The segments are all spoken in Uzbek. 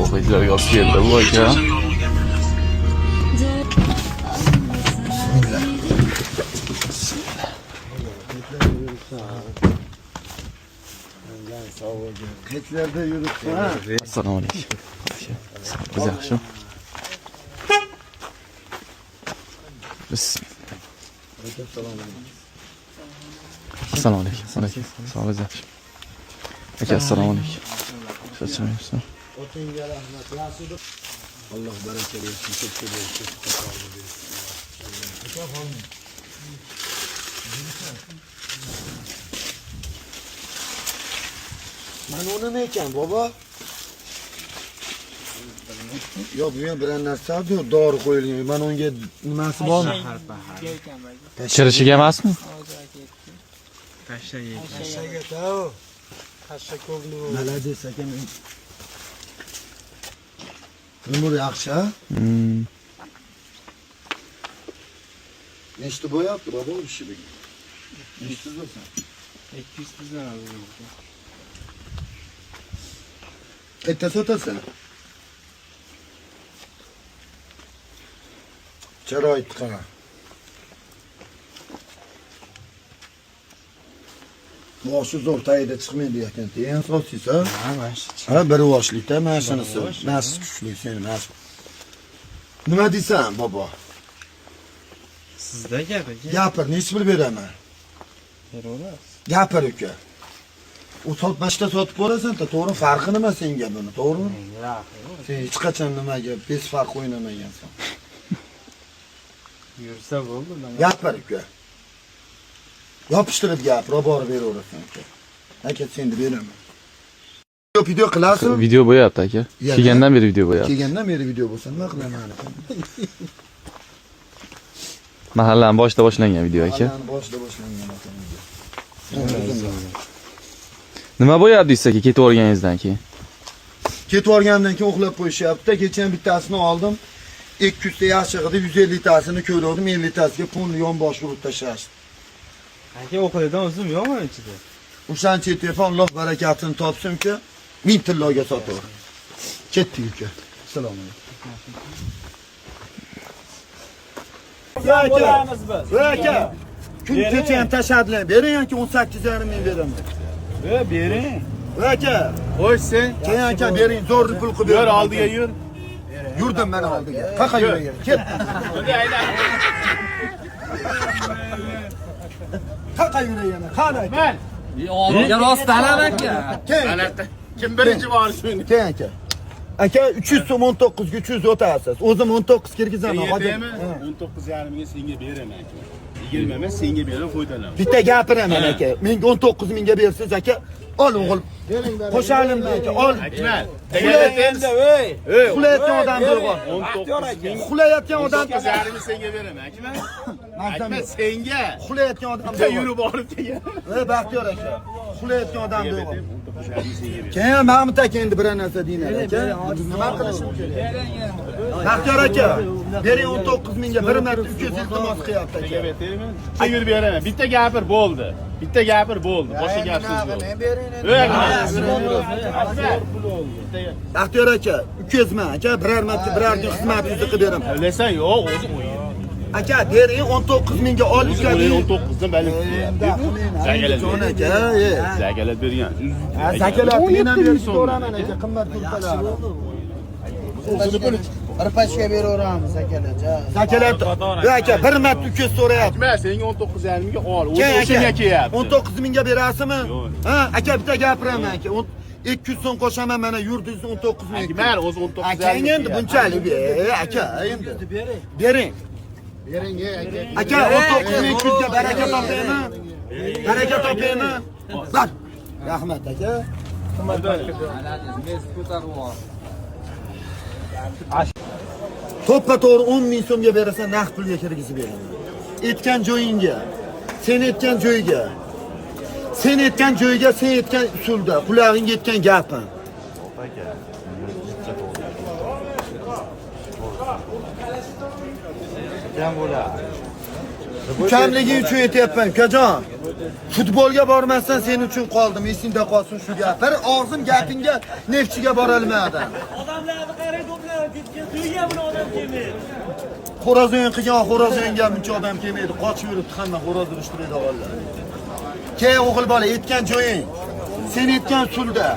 o'quvchilarga olib keldi bu aka. Ketlarda yuribdi. Assalomu alaykum. Biz yaxshi. Assalomu alaykum. Sog'lik yaxshi. Aka assalomu alaykum. Sho'chamayapsiz. Otinga rahmat. Yaxshi. Alloh baraka bersin. Ko'p bo'lsin. Mana uni nima ekan, baba? Yo'q, bu ham biror narsa, dori qo'yilgan. Mana unga nimasi bormi? Chirishiga emasmi? Tashaga tao. Tasha ko'gli. Malades aka. Nima yaxshi, ha? Nechta bo'yapti, baba, ishi bu. Nechta bo'lsa? 200 dan oldim. Qayerda sotasan? Sharoit qara. Boshi zo'r tayida chiqmaydi ekan. Eng asosiysi, ha, bir voshlikda mana shunisi. Nas kuchli seni, nas. Nima deysan, baba? Sizda gapiga. Gapir, nech pul beraman? Beraverasiz. Gapir uka. U sotmashda sotib ko'rasan-da, to'g'ri farqi nima senga buni, to'g'rimi? Sen hech qachon nimaga pes farq o'ynamagansan. Yursa bo'ldi. Gapir uka. Yopishtirib gapir, borib beraverasan uka. Aka senga beraman. Video qilasizmi? Video bo'yapti aka. Kelgandan beri video bo'yapti. Kelgandan beri video bo'lsa nima qilaman? Mahallaning boshida boshlangan video aka. Mahallaning boshida boshlangan ekan. Nima bo'yapti deysiz aka ketib o'rganingizdan keyin? Ketib o'rganimdan keyin uxlab qo'yishyapti. Kecha ham bittasini oldim. 200 ta yaxshi edi, 150 tasini ko'rdim, 50 tasiga pul yonbosh urib tashlashdi. Aka o'qilidan o'zim yo'qmi ichida? O'shancha telefon Alloh barakatini topsin-ki, 1000 tilloga sotaver. Ketdik uka. Assalomu alaykum. Aka. Kun kecha ham tashadilar. Bering yoki 18,5 ming beraman. Bering. Aka. Qo'y sen. Keyin aka bering, zo'r pul qilib Yur oldiga yur. Yurdim men oldiga. Qaqa yuraver. Ket. Qaqa yuraver. Qani aka. Men. Oldiga rostdan aka. Kim birinchi bor shuni? Keyin aka. Aka 300 so'm 19 ga 300 o'tasiz. O'zim 19 kirgizaman. Hozir 19,5 mingga senga beraman. 20 emas senga berib foydalan. Bitta gapiraman aka. Menga 19 mingga bersiz aka. Ol o'g'il. Qo'shalimdan aka. Ol. Akmal. Endi ey. Xulayotgan odam bo'lgan. 19 ming. Xulayotgan odam 19,5 senga beraman. Akmal senga. Xulayotgan odam Sen yurib borib kelgan. Baxtiyor aka. Xulayotgan odam bo'lgan. Keyin Mahmud aka endi bir narsa deyman aka. Nima qilishim kerak? Baxtiyor aka, bering 19 mingga bir marta 300 iltimos qilyapti aka. Sen yurib beraman. Bitta gapir bo'ldi. Bitta gapir bo'ldi. Boshqa gapsiz yo'q. Baxtiyor aka, 200 ming aka, biror marta biror kun xizmatingizni qilib beraman. Bilasan yo'q, o'zi o'yin. Aka, bering 19 mingga ol uka. 19 dan bali. Zagalab Jon aka, zagalab bergan. Zakalab men ham berib so'raman aka, qimmat turtalar. Irpachga beraveramiz akalar. Zakalat. Aka, bir marta 200 so'rayapti. Men senga 19,5 mingga ol. O'shaga kelyapti. 19 mingga berasizmi? Ha, aka bitta gapiraman aka. 200 so'm qo'shaman, mana yurdingiz 19 ming. Akmal o'zi 19,5 aka endi bunchalik aka endi bering. Bering aka. Aka 19 ming kuzga baraka topaymi? Baraka topaymi? Bak. Rahmat aka. To'ppa to'g'ri 10 ming so'mga berasan, naqd pulga kirgizib beraman. Aytgan joyingga, sen aytgan joyiga. Sen aytgan joyiga, sen aytgan usulda, qulog'ingga yetgan gapim. Ukamligi uchun aytyapman, ukajon. Futbolga bormasdan sen uchun qoldim, esingda qolsin shu gap. Bir og'zim gapingga Neftchiga bora olmadim. Odamlarni qarang, to'planib to'yga buni odam kelmaydi. Xo'roz o'yin qilgan xo'roz o'yinga buncha odam kelmaydi. Qochib yuribdi hamma xo'roz urishtiradi o'g'illar. Key o'g'il bola aytgan joying. Sen aytgan usulda.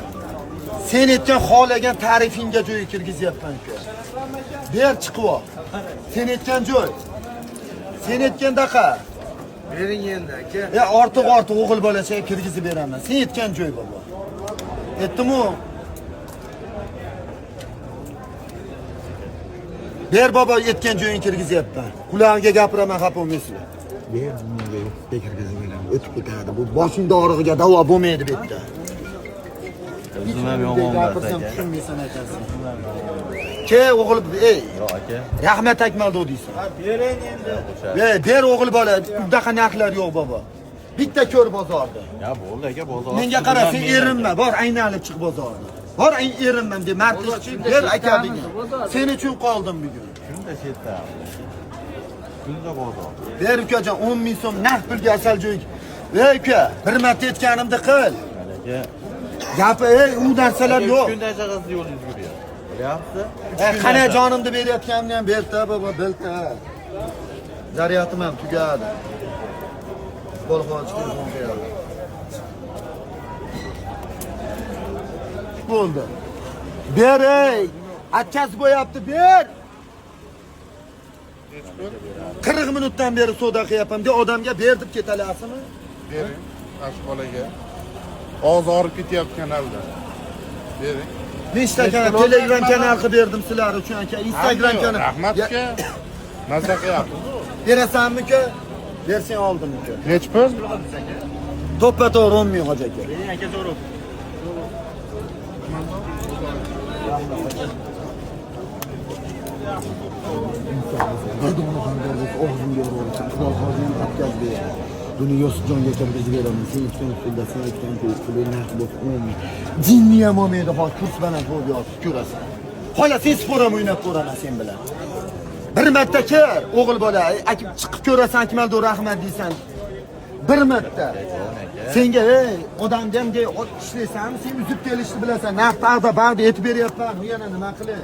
Sen aytgan xohlagan ta'rifingga joy kirgizyapman ku. Ber chiqib ol. Sen aytgan joy. Sen aytgan daqa. Bering endi aka. Ortiq o'g'il bolachaga kirgizib beraman. Sen aytgan joy bobo. Aytdim-ku. Ber bobo aytgan joying kirgizyapman. Qulog'iga gapiraman, xafa bo'lmaysizlar. Ber bunga kirgizib beraman. O'tib ketadi. Bu boshingda og'rig'iga davo bo'lmaydi bu yerda. O'zim ham yomon gapirsam tushunmaysan aytasan. Ke o'g'il, ey. Yo'q aka. Rahmat Akmaldo deysan. Bering endi. Ber o'g'il bola, bunaqa narxlar yo'q bobo. Bitta ko'r bozorda. Ya bo'ldi aka, bozor. Menga qara, sen erinma, bor aynalib chiq bozorda. Bor erinmam deb martlik ber aka degan. Sen uchun qoldim bugun. Shunda chetda. Shunda bozor. Ber ukajon 10 ming so'm naqd pulga asal joy. Ey uka, bir marta aytganimda qil. Aka. Gapi, ey, u narsalar yo'q. Shunday chaqasi yo'l yuribdi. Bilyapsiz? Qana jonimni berayotganimni ham berta bobo, belta. Zariyatim ham tugadi. Bolxonchi telefon beradi. Bo'ldi. Ber ey. Atkaz bo'yapti, ber. 40 minutdan beri savdo qilyapman. De odamga ber deb ketalasizmi? Bering, ashqolaga. Og'iz og'rib ketyapti kanalda. Bering. Nechta kanal, Telegram kanal qilib berdim sizlar uchun aka. Instagram kanal. Rahmat aka. Maza qilyapsiz. Berasanmi uka? Bersang oldim uka. Nech pul? To'ppa-to'g'ri 10 ming hoji aka. Aka so'rab. Og'zimga urib, qurol hozirni atkaz ber. Buni Yosibjonga kirgizib beraman. Sen aytgan usulda, sen aytgan pulni narx bo'lib 10 ming. Jinni ham olmaydi, hozir kurs bilan qo'yib yotib ko'rasan. Xola sen sport ham o'ynab ko'raman sen bilan. Bir marta kir, o'g'il bola, chiqib ko'rasan, Akmaldo rahmat deysan. Bir marta. Senga ey, odamga ishlaysanmi, sen uzib kelishni bilasan. Naqd ag'da bag'da aytib beryapman. Bu yana nima qilay?